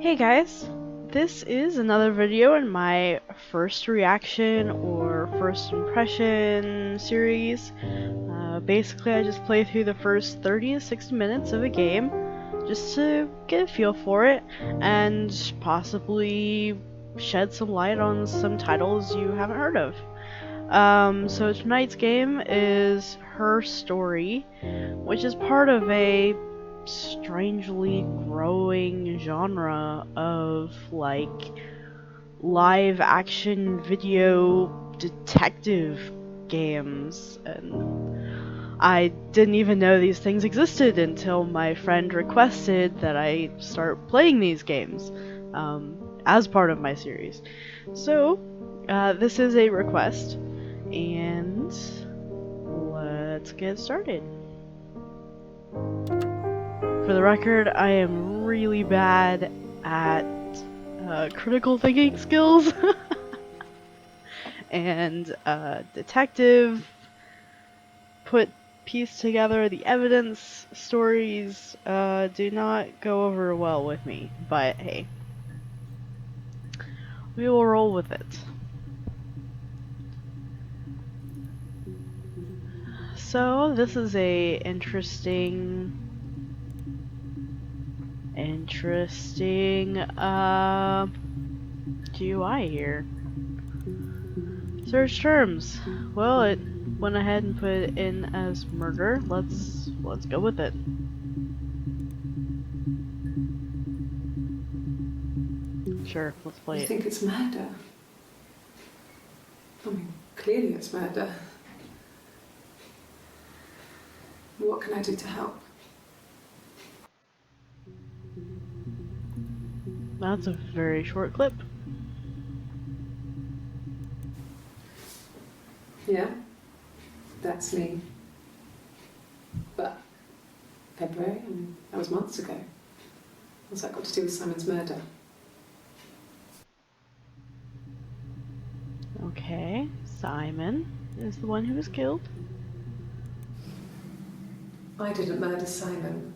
Hey guys, this is another video in my first reaction or first impression series. Basically, I just play through the first 30 to 60 minutes of a game just to get a feel for it and possibly shed some light on some titles you haven't heard of. So tonight's game is Her Story, which is part of a strangely growing genre of like live action video detective games, and I didn't even know these things existed until my friend requested that I start playing these games as part of my series. So this is a request, and let's get started. For the record, I am really bad at critical thinking skills and detective, piece together the evidence stories do not go over well with me, but hey, we will roll with it. So this is a interesting GUI here. Search terms. Well, it went ahead and put it in as murder. Let's go with it. Sure, let's play You it. think it's murder? I mean, clearly it's murder. What can I do to help? That's a very short clip. Yeah, that's me. But February, I mean, that was months ago. What's that got to do with Simon's murder? Okay, Simon is the one who was killed. I didn't murder Simon.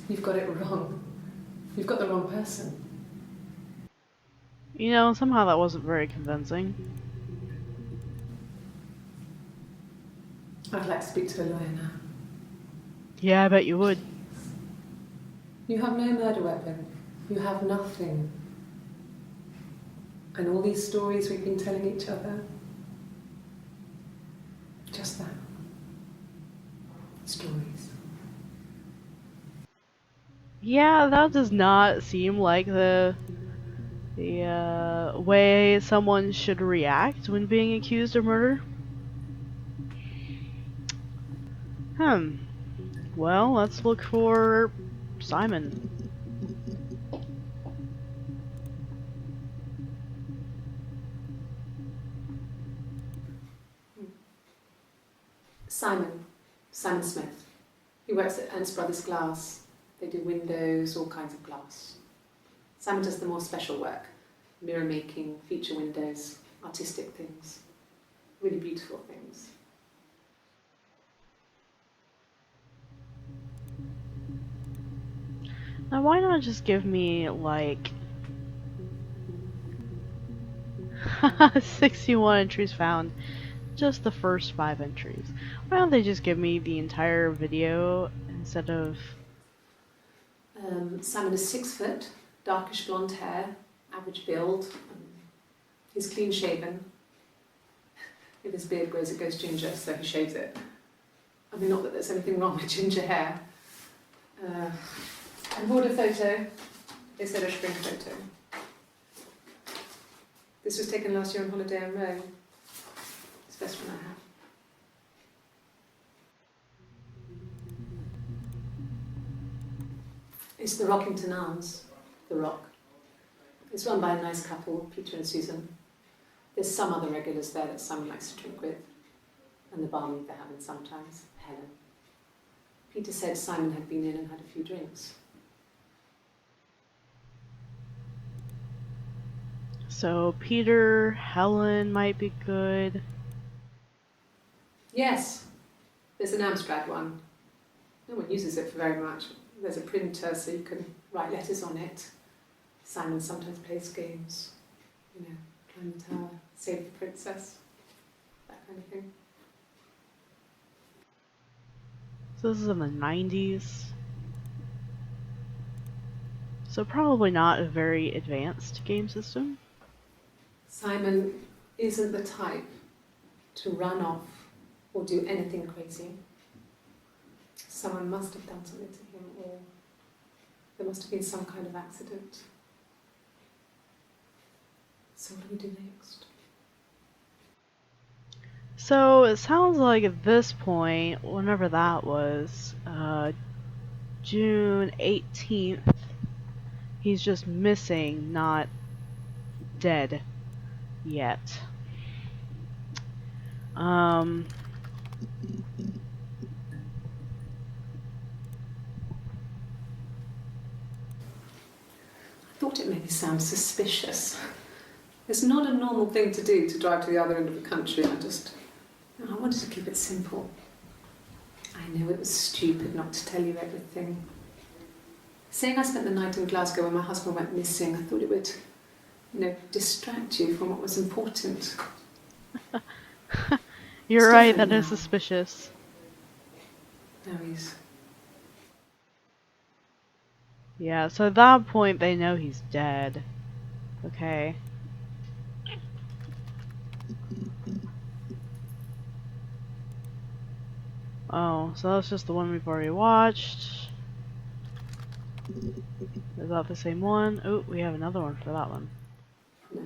You've got it wrong. You've got the wrong person. You know, somehow that wasn't very convincing. I'd like to speak to a lawyer now. Yeah, I bet you would. You have no murder weapon. You have nothing. And all these stories we've been telling each other, just that. Stories. Yeah, that does not seem like the way someone should react when being accused of murder. Well, let's look for Simon. Simon Smith. He works at Ernst Brothers Glass. They do windows, all kinds of glass. Simon does the more special work, mirror making, feature windows, artistic things, really beautiful things. Now, why not just give me, like, 61 entries found, just the first 5 entries? Why don't they just give me the entire video instead of... Simon is 6 foot, darkish blonde hair, average build. He's clean shaven. If his beard grows, it goes ginger, so he shaves it. I mean, not that there's anything wrong with ginger hair. And border photo. They said a spring photo. This was taken last year on holiday in Rome. It's the best one I have. It's the Rockington Arms, the Rock. It's run by a nice couple, Peter and Susan. There's some other regulars there that Simon likes to drink with, and the barmaid they're having sometimes, Helen. Peter said Simon had been in and had a few drinks. So, Peter, Helen might be good. Yes, there's an Amstrad one. No one uses it for very much. There's a printer so you can write letters on it. Simon sometimes plays games, you know, climb the tower, save the princess, that kind of thing. So this is in the 90s. So probably not a very advanced game system. Simon isn't the type to run off or do anything crazy. Someone must have done something to him, or there must have been some kind of accident. So what do we do next? So it sounds like at this point, whenever that was, June 18th, he's just missing, not dead yet. Um, I thought it made me sound suspicious. It's not a normal thing to do, to drive to the other end of the country. I wanted to keep it simple. I know it was stupid not to tell you everything. Saying I spent the night in Glasgow when my husband went missing, I thought it would, distract you from what was important. you're It's right, different that is now. suspicious. Now he's... Yeah, so at that point they know he's dead. Okay. Oh, so that's just the one we've already watched. Is that the same one? Oh, we have another one for that one. No.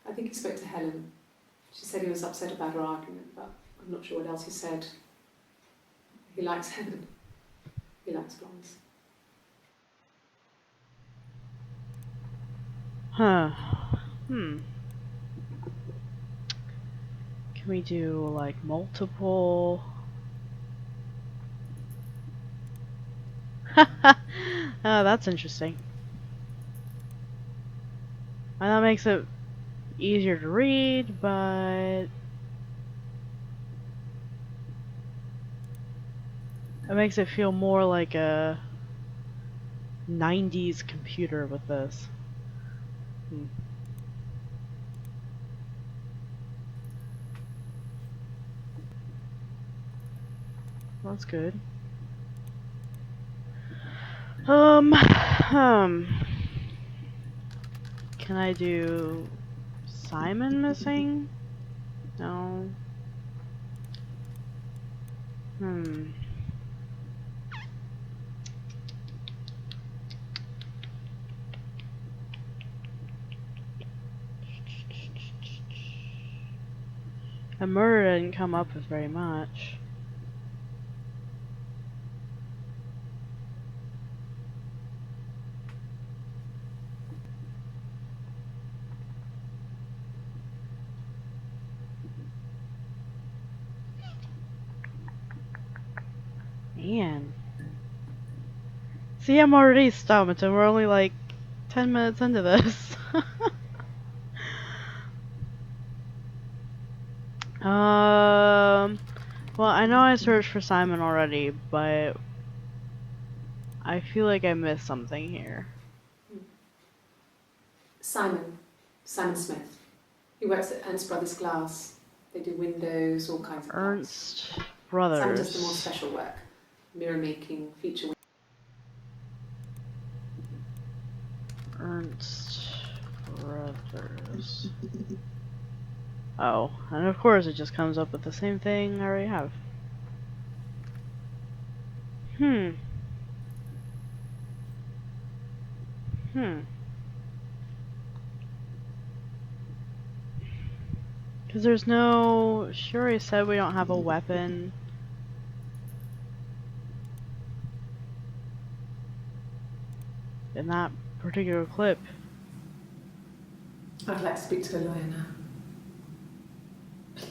I think he spoke to Helen. She said he was upset about her argument, but I'm not sure what else he said. He likes Helen. He likes blondes. Huh. Hmm. Can we do, like, multiple? Oh, that's interesting. And that makes it easier to read, but it makes it feel more like a 90s computer with this. Hmm. That's good. Can I do Simon missing? No. Hmm. A murder didn't come up with very much. Man. See, I'm already stumped, and we're only like 10 minutes into this. Well, I know I searched for Simon already, but I feel like I missed something here. Simon Smith. He works at Ernst Brothers Glass. They do windows, all kinds of glass. Ernst Simon does the more Brothers. special work. Mirror making, feature... Ernst Brothers. Oh, and of course it just comes up with the same thing I already have. Hmm. Hmm. Because there's no... She already said we don't have a weapon. In that particular clip. I'd like to speak to a lawyer now. Please.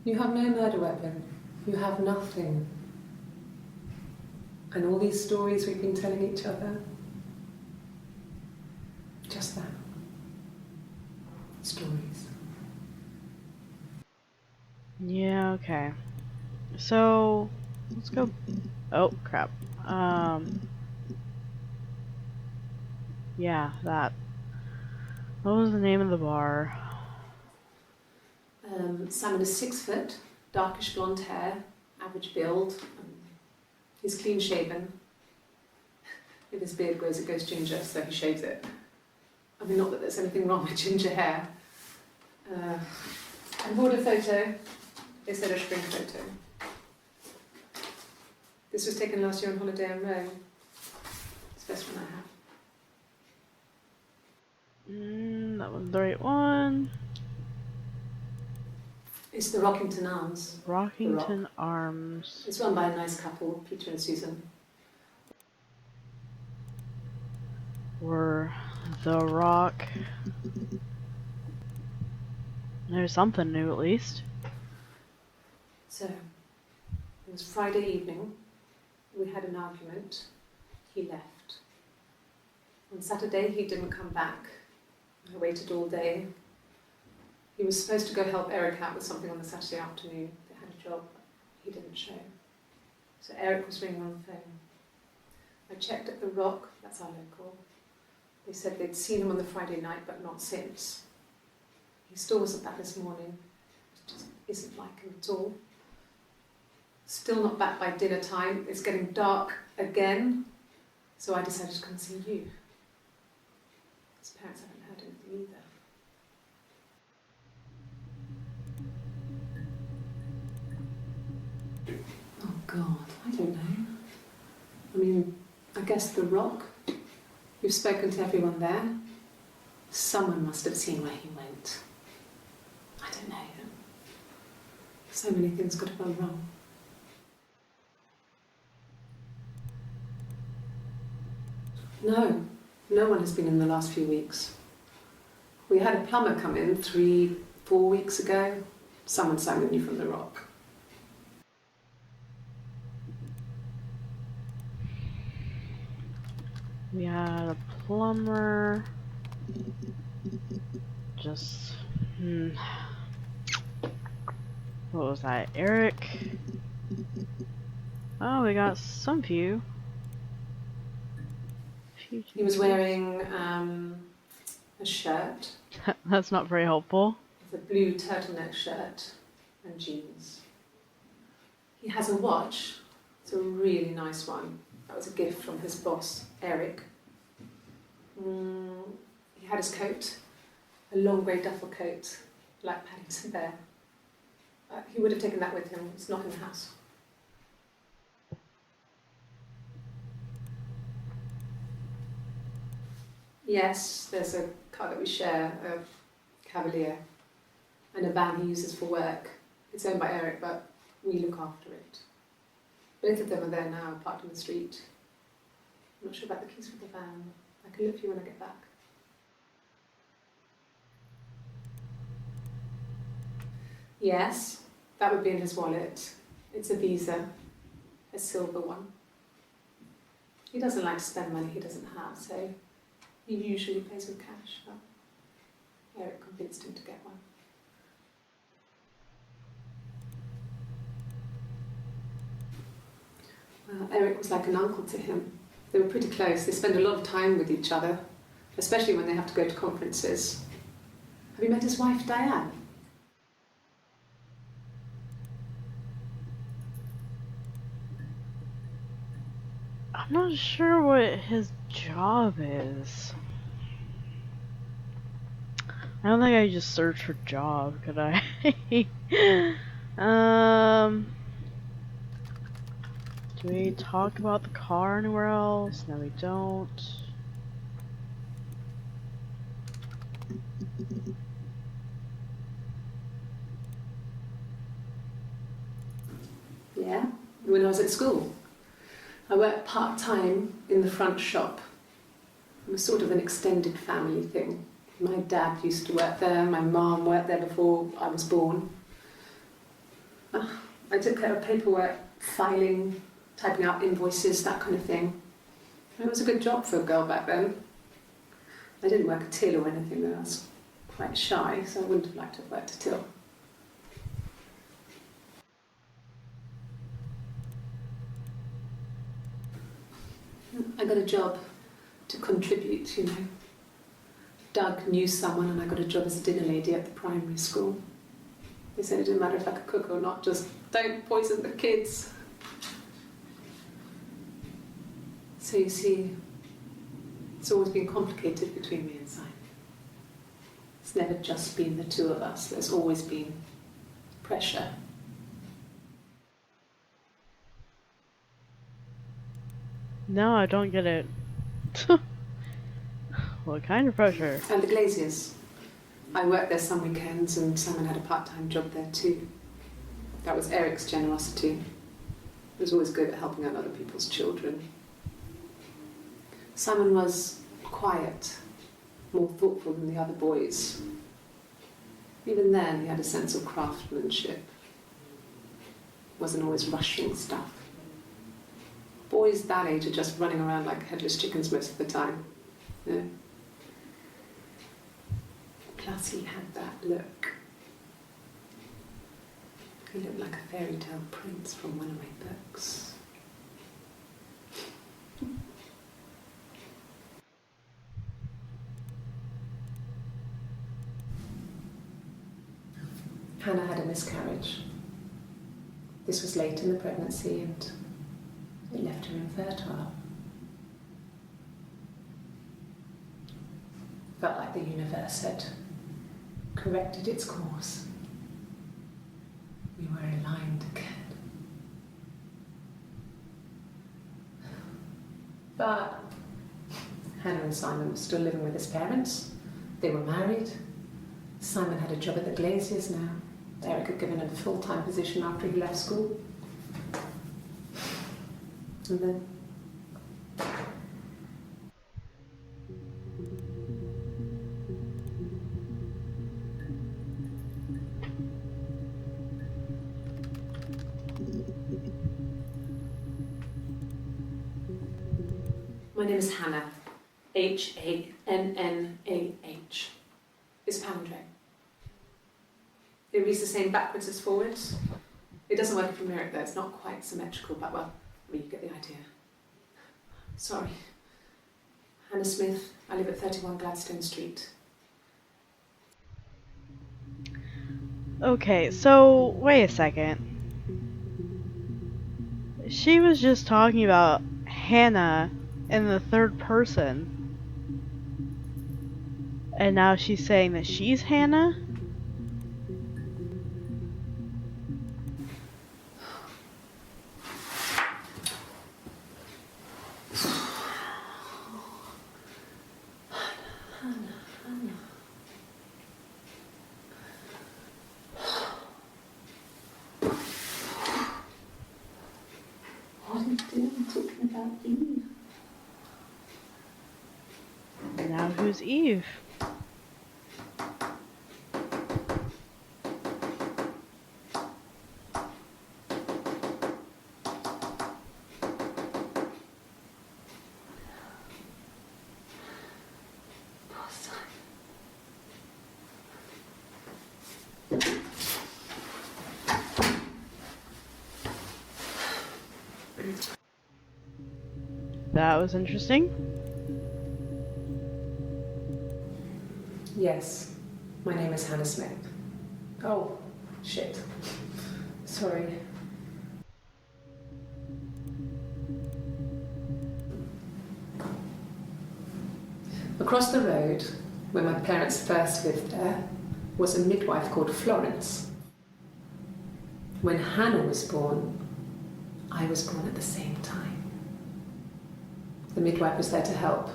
You have no murder weapon. You have nothing. And all these stories we've been telling each other. Just that. Stories. Yeah, okay. So, let's go... Oh, crap. Yeah, that. What was the name of the bar? Simon is 6 foot, darkish blonde hair, average build. He's clean shaven. If his beard grows, it goes ginger, so he shaves it. I mean, not that there's anything wrong with ginger hair. I bought a photo. They said a spring photo. This was taken last year on holiday in Rome. It's the best one I have. That was the right one. It's the Rockington Arms. Rockington Arms. It's run by a nice couple, Peter and Susan. Or The Rock. There's something new at least. So, it was Friday evening. We had an argument. He left. On Saturday, he didn't come back. I waited all day. He was supposed to go help Eric out with something on the Saturday afternoon. They had a job. He didn't show. So Eric was ringing on the phone. I checked at the Rock, that's our local. They said they'd seen him on the Friday night, but not since. He still wasn't back this morning. It just isn't like him at all. Still not back by dinner time. It's getting dark again. So I decided to come and see you. His parents haven't heard anything either. Oh God, I don't know. I mean, I guess the Rock. We've spoken to everyone there. Someone must have seen where he went. I don't know. So many things could have gone wrong. No one has been in the last few weeks. We had a plumber come in 3-4 weeks ago. Someone sang with you from the Rock. We had a plumber. Just. What was that? Eric? Oh, we got some few. He was wearing a shirt. That's not very helpful. It's a blue turtleneck shirt and jeans. He has a watch. It's a really nice one. That was a gift from his boss, Eric. He had his coat, a long grey duffel coat, like Paddington Bear. He would have taken that with him. It's not in the house. Yes, there's a car that we share, a Cavalier, and a van he uses for work. It's owned by Eric, but we look after it. Both of them are there now, parked on the street. I'm not sure about the keys for the van. I can look for you when I get back. Yes, that would be in his wallet. It's a Visa, a silver one. He doesn't like to spend money he doesn't have, so he usually pays with cash, but Eric convinced him to get one. Eric was like an uncle to him. They were pretty close. They spend a lot of time with each other, especially when they have to go to conferences. Have you met his wife, Diane? I'm not sure what his job is. I don't think I just searched for job, could I? Do we talk about the car anywhere else? No, we don't. Yeah, when I was at school. I worked part-time in the front shop. It was sort of an extended family thing. My dad used to work there, my mum worked there before I was born. I took care of paperwork, filing, typing out invoices, that kind of thing. It was a good job for a girl back then. I didn't work a till or anything though. I was quite shy, so I wouldn't have liked to have worked a till. I got a job to contribute, you know. Doug knew someone and I got a job as a dinner lady at the primary school. They said it didn't matter if I could cook or not, just don't poison the kids. So you see, it's always been complicated between me and Simon. It's never just been the two of us, there's always been pressure. No, I don't get it. What kind of pressure? And the Glaziers. I worked there some weekends and Simon had a part-time job there too. That was Eric's generosity. He was always good at helping out other people's children. Simon was quiet, more thoughtful than the other boys. Even then, he had a sense of craftsmanship. Wasn't always rushing stuff. Boys that age are just running around like headless chickens most of the time. You know? Plus, he had that look. He looked like a fairy tale prince from one of my books. Hannah had a miscarriage. This was late in the pregnancy and it left her infertile. Felt like the universe had corrected its course. We were aligned again. But Hannah and Simon were still living with his parents. They were married. Simon had a job at the Glaziers now. Eric had given him a full-time position after he left school. And then my name is Hannah. H-A-N-N-A-H. It's a palindrome. It reads the same backwards as forwards. It doesn't work from Eric though, it's not quite symmetrical, but well, I mean, you get the idea. Sorry. Hannah Smith, I live at 31 Gladstone Street. Okay, so wait a second. She was just talking about Hannah in the third person. And now she's saying that she's Hannah? What are you doing talking about Eve? Now who's Eve? That was interesting. Yes, my name is Hannah Smith. Oh, shit. Sorry. Across the road, where my parents first lived there, was a midwife called Florence. When Hannah was born, I was born at the same time. The midwife was there to help.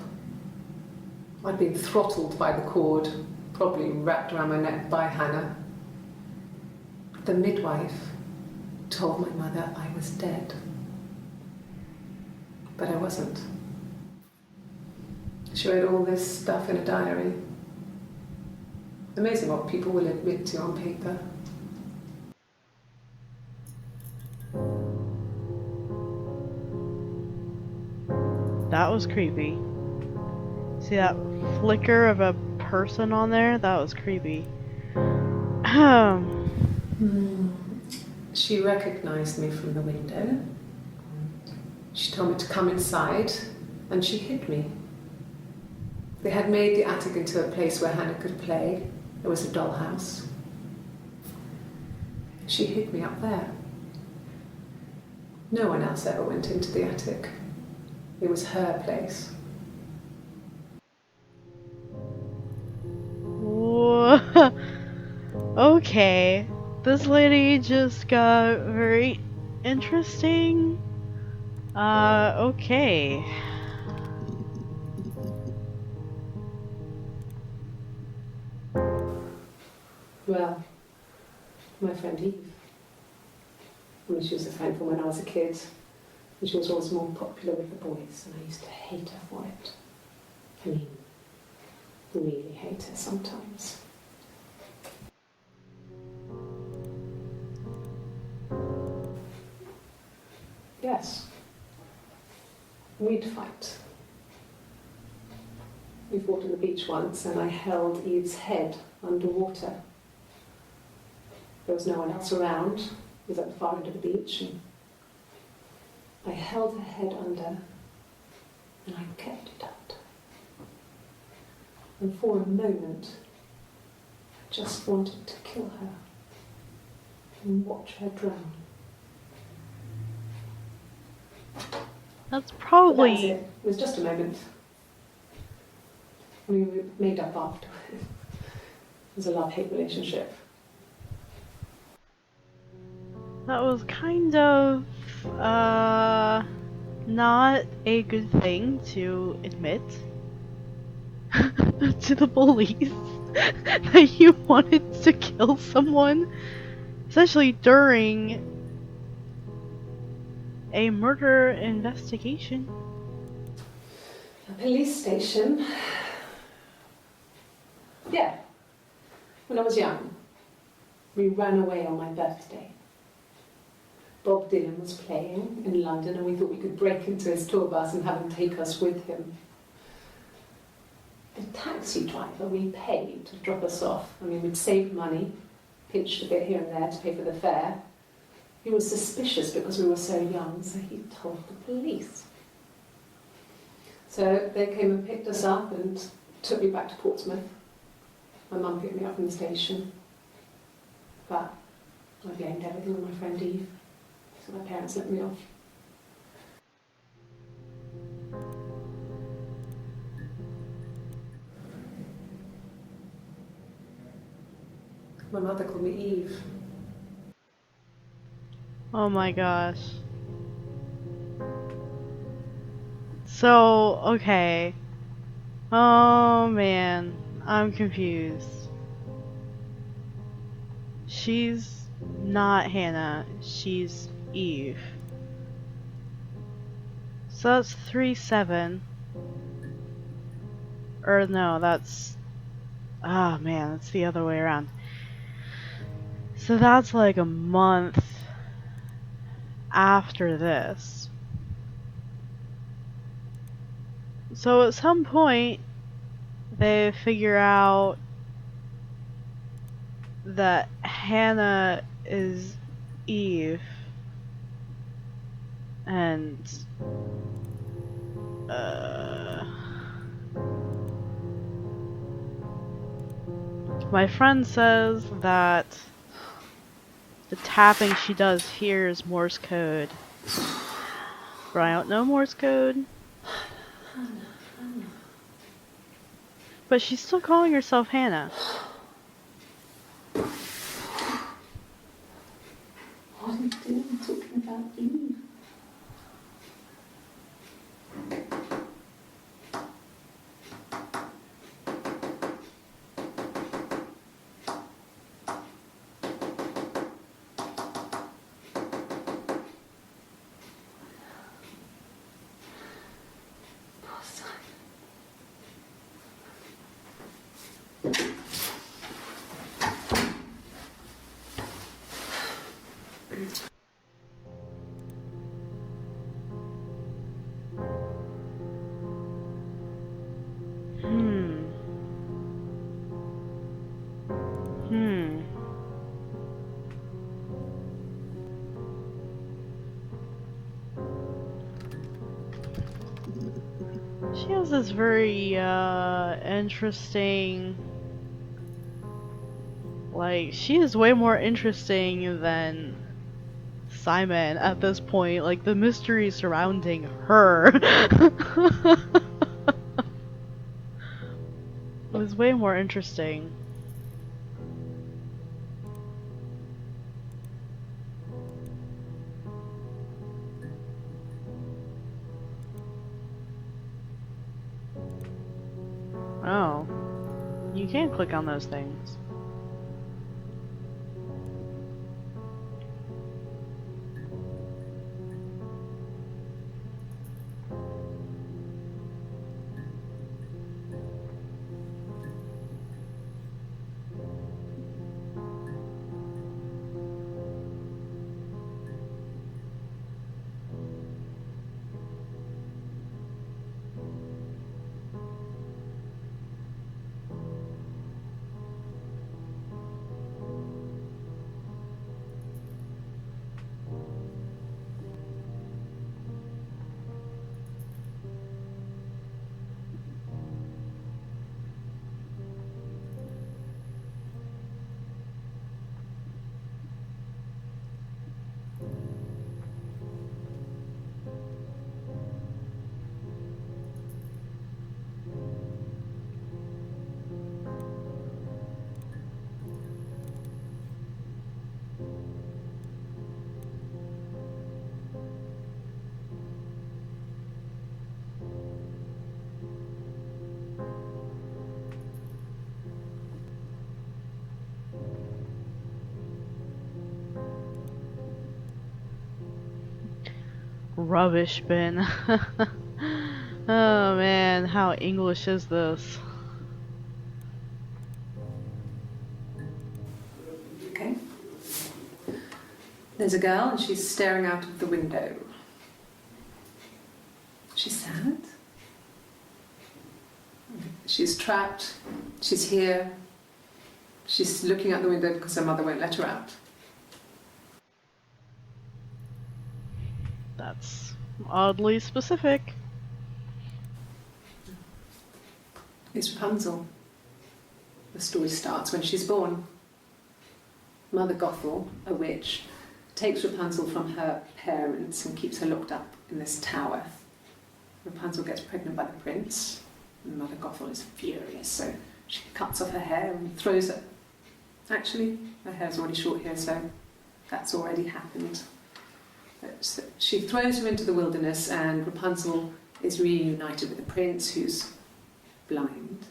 I'd been throttled by the cord, probably wrapped around my neck by Hannah. The midwife told my mother I was dead. But I wasn't. She wrote all this stuff in a diary. Amazing what people will admit to on paper. That was creepy. See that flicker of a person on there? That was creepy. She recognized me from the window. She told me to come inside, and she hid me. They had made the attic into a place where Hannah could play. There was a dollhouse. She hid me up there. No one else ever went into the attic. It was her place. Whoa. Okay. This lady just got very interesting. Okay. Well, my friend Eve. I mean, she was a friend from when I was a kid. And she was always more popular with the boys, and I used to hate her for it. I mean, really hate her sometimes. Yes. We'd fight. We fought on the beach once, and I held Eve's head underwater. There was no one else around. It was at the far end of the beach, and I held her head under, and I kept it out. And for a moment, I just wanted to kill her and watch her drown. That's But that was probably... it. It was just a moment. We made up after. It was a love-hate relationship. That was kind of, not a good thing to admit to the police that you wanted to kill someone, especially during a murder investigation. A police station. Yeah. When I was young, we ran away on my birthday. Bob Dylan was playing in London, and we thought we could break into his tour bus and have him take us with him. The taxi driver we paid to drop us off, I mean, we'd saved money, pinched a bit here and there to pay for the fare. He was suspicious because we were so young, so he told the police. So they came and picked us up and took me back to Portsmouth. My mum picked me up from the station. But I blamed everything on my friend Eve. So my parents let me off. My mother called me Eve. Oh my gosh. So, okay. Oh man, I'm confused. She's not Hannah, she's Eve. So that's 3-7. Or no, that's... Oh man, that's the other way around. So that's like a month after this. So at some point, they figure out that Hannah is Eve. And... my friend says that the tapping she does here is Morse code. But I don't know Morse code. But she's still calling herself Hannah. What are you doing talking about Eve? Poor son. She has this very interesting, like, she is way more interesting than Simon at this point. Like, the mystery surrounding her was way more interesting. Oh, you can click on those things. Rubbish bin. Oh man, how English is this? Okay. There's a girl and she's staring out of the window. She's sad. She's trapped. She's here. She's looking out the window because her mother won't let her out. That's oddly specific. It's Rapunzel. The story starts when she's born. Mother Gothel, a witch, takes Rapunzel from her parents and keeps her locked up in this tower. Rapunzel gets pregnant by the prince, and Mother Gothel is furious, so she cuts off her hair and throws it. Actually, her hair's already short here, so that's already happened. So she throws her into the wilderness, and Rapunzel is reunited with the prince, who's blind,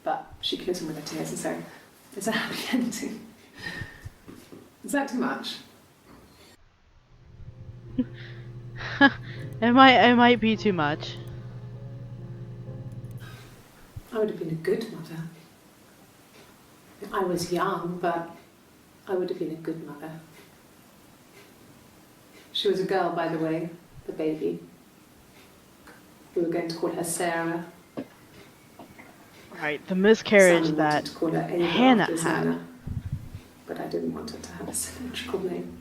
but she kills him with her tears, and so it's a happy ending. Is that too much? It might be too much. I would have been a good mother. I was young, but I would have been a good mother. She was a girl, by the way, the baby. We were going to call her Sarah. Right, the miscarriage Simon that wanted to call her Ava Hannah after had. Xana, but I didn't want her to have a symmetrical name.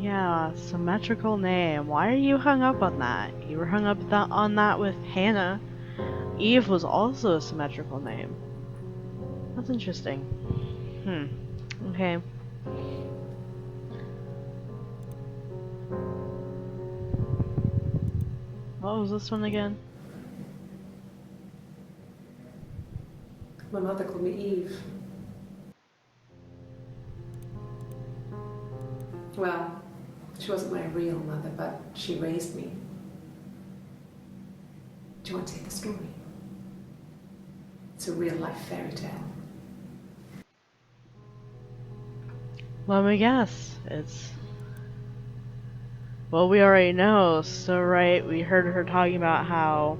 Yeah, symmetrical name. Why are you hung up on that? You were hung up on that with Hannah. Eve was also a symmetrical name. That's interesting. Okay. What was this one again? My mother called me Eve. Well, she wasn't my real mother, but she raised me. Do you want to hear the story? It's a real-life fairy tale. Let me guess. Well, we already know. So, right, we heard her talking about how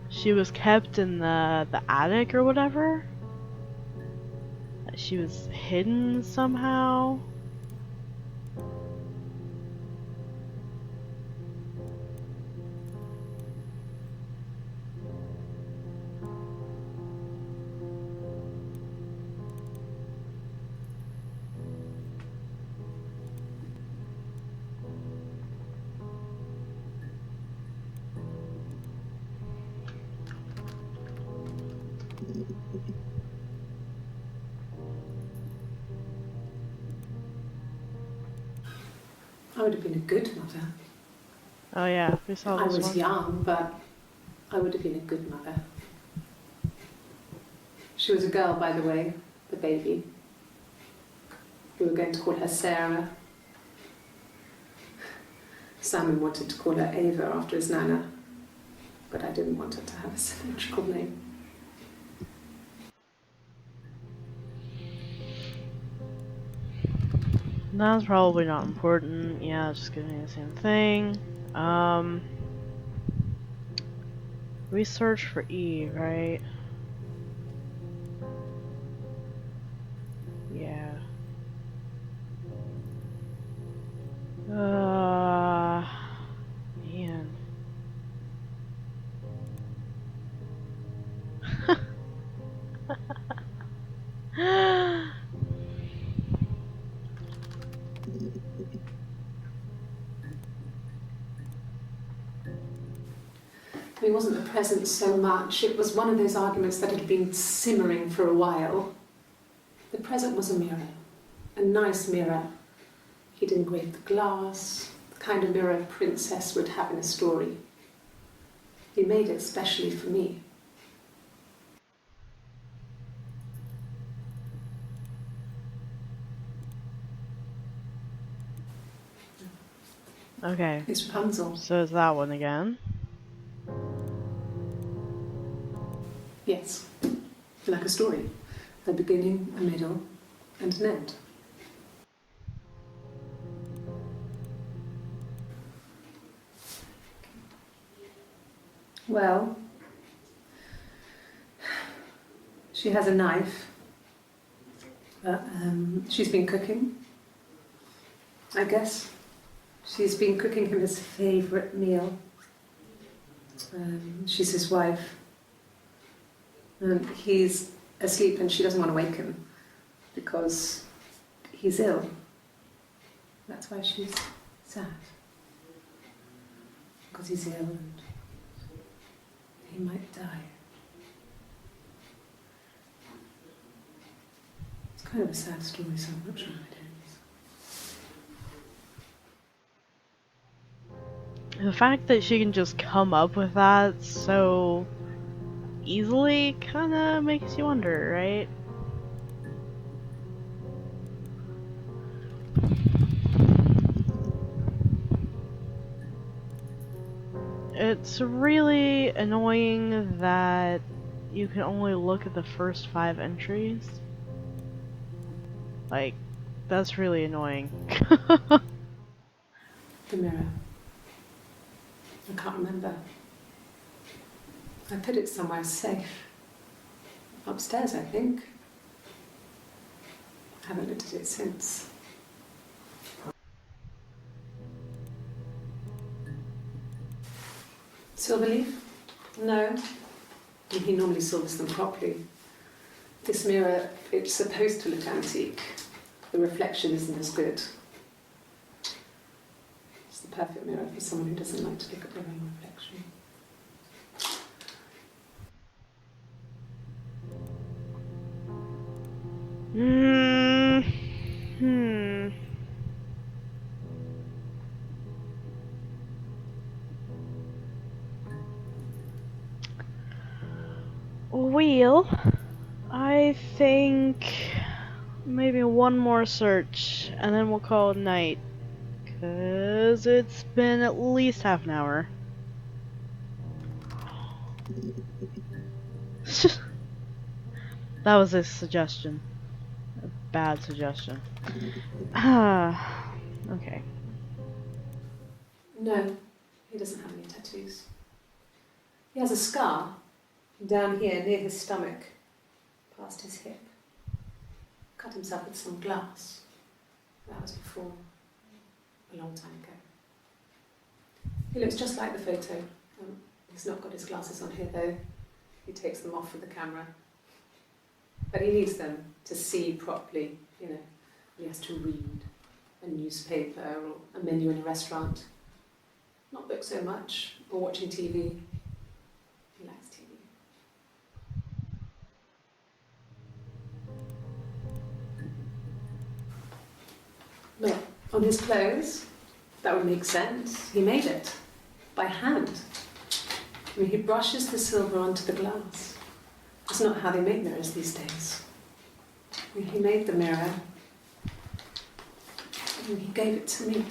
she was kept in the attic or whatever. That she was hidden somehow. I would have been a good mother. Oh yeah, we saw I this was one. young, but I would have been a good mother. She was a girl, by the way, the baby. We were going to call her Sarah. Simon wanted to call her Ava after his nana, but I didn't want her to have a symmetrical name. That's probably not important. Yeah, it's just giving me the same thing. Research for E, right? Yeah. Man. It wasn't the present so much, it was one of those arguments that had been simmering for a while. The present was a mirror, a nice mirror. He'd engraved the glass, the kind of mirror a princess would have in a story. He made it specially for me. Okay. It's Rapunzel. So it's that one again. Yes, like a story. A beginning, a middle, and an end. Well, she has a knife. She's been cooking, I guess. She's been cooking him his favourite meal. She's his wife. And he's asleep and she doesn't want to wake him because he's ill. That's why she's sad. Because he's ill and he might die. It's kind of a sad story, so I'm not sure how it ends. The fact that she can just come up with that so easily kind of makes you wonder, right? It's really annoying that you can only look at the first 5 entries. Like, that's really annoying. The mirror. I can't remember. I put it somewhere safe. Upstairs, I think. I haven't looked at it since. Silverleaf? No. He normally silvers them properly. This mirror, it's supposed to look antique. The reflection isn't as good. It's the perfect mirror for someone who doesn't like to look at their own reflection. Well, I think maybe one more search and then we'll call it night. Cause it's been at least half an hour. That was a suggestion. A bad suggestion. Okay. No, he doesn't have any tattoos. He has a scar down here near his stomach, past his hip. Cut himself with some glass. That was before, a long time ago. He looks just like the photo. He's not got his glasses on here though. He takes them off for the camera. But he needs them to see properly, you know. He has to read a newspaper or a menu in a restaurant. Not book so much, or watching TV. He likes TV. Look, on his clothes, That would make sense. He made it by hand. I mean, he brushes the silver onto the glass. That's not how they make mirrors these days. I mean, he made the mirror and he gave it to me.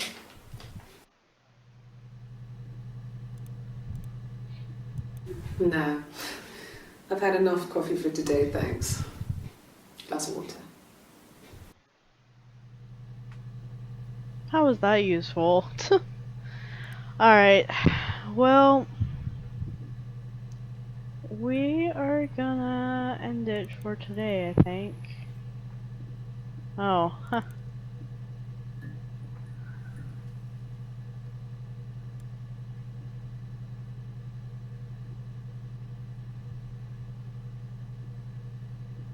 No. I've had enough coffee for today, thanks. Glass of water. How was that useful? Alright, well, we are gonna end it for today, I think. Oh, huh.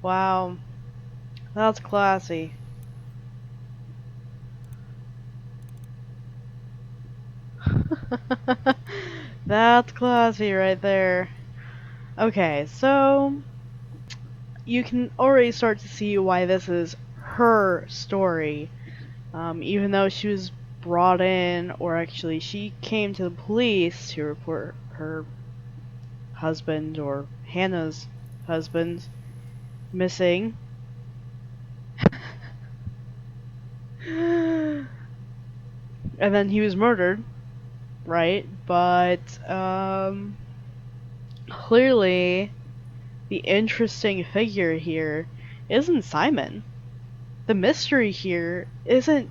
Wow, that's classy. That's classy right there. Okay, so you can already start to see why this is her story. Even though she was brought in, or actually she came to the police to report her husband, or Hannah's husband, missing. And then he was murdered, right? But, clearly, the interesting figure here isn't Simon. The mystery here isn't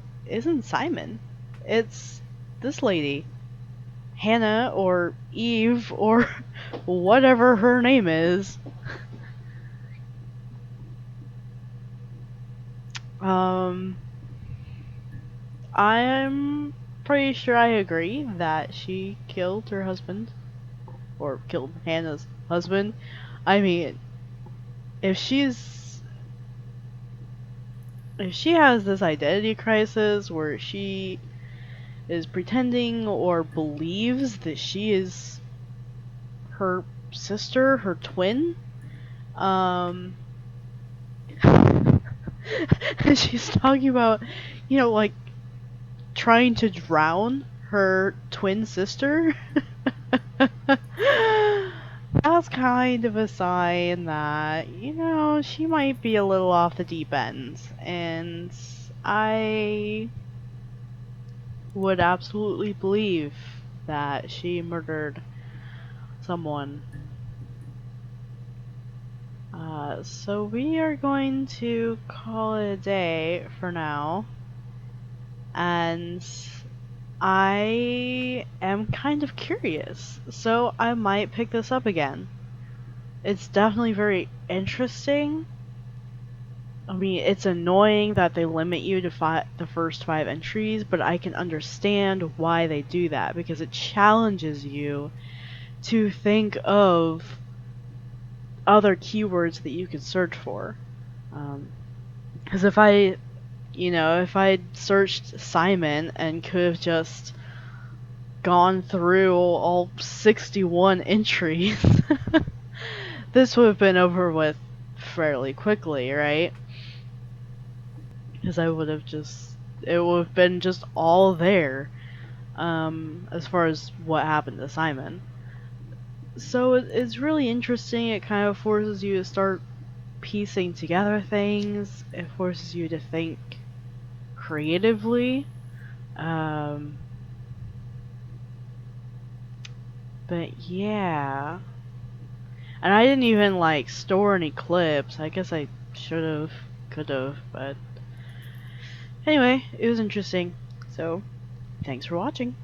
Simon. It's this lady. Hannah, or Eve, or whatever her name is. I'm pretty sure I agree that she killed her husband, or killed Hannah's husband. I mean, if she's if she has this identity crisis where she is pretending or believes that she is her sister, her twin, and she's talking about, like trying to drown her twin sister. That's kind of a sign that, she might be a little off the deep end. And I would absolutely believe that she murdered someone. So we are going to call it a day for now. And I am kind of curious, so I might pick this up again. It's definitely very interesting. I mean, it's annoying that they limit you to the first 5 entries, but I can understand why they do that, because it challenges you to think of other keywords that you could search for. Because if I'd searched Simon and could have just gone through all 61 entries, this would have been over with fairly quickly, right? Because it would have been just all there, as far as what happened to Simon. So it's really interesting. It kind of forces you to start piecing together things. It forces you to think creatively. But yeah. And I didn't even store any clips. I guess I should've, could've, but anyway, it was interesting. So, thanks for watching.